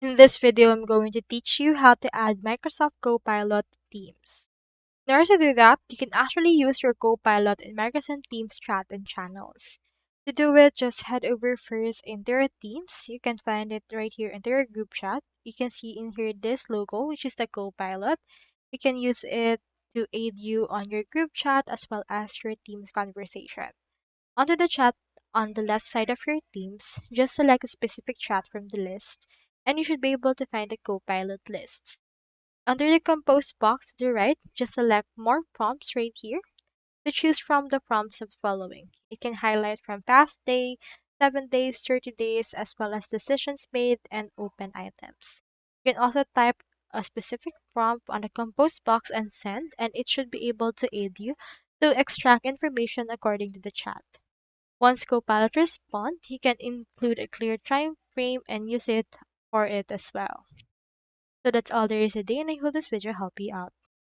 In this video, I'm going to teach you how to add Microsoft Copilot to Teams. In order to do that, you can actually use your Copilot in Microsoft Teams chat and channels. To do it, just head over first into your Teams. You can find it right here into your group chat. You can see in here this logo, which is the Copilot. You can use it to aid you on your group chat as well as your Teams conversation. Under the chat on the left side of your Teams, just select a specific chat from the list, and you should be able to find the Copilot lists. Under the Compose box to the right, just select More Prompts right here to choose from the prompts of following. You can highlight from past day, 7 days, 30 days, as well as decisions made and open items. You can also type a specific prompt on the Compose box and send, and it should be able to aid you to extract information according to the chat. Once Copilot responds, you can include a clear time frame and use it for it as well. So that's all there is today, and I hope this video helped you out.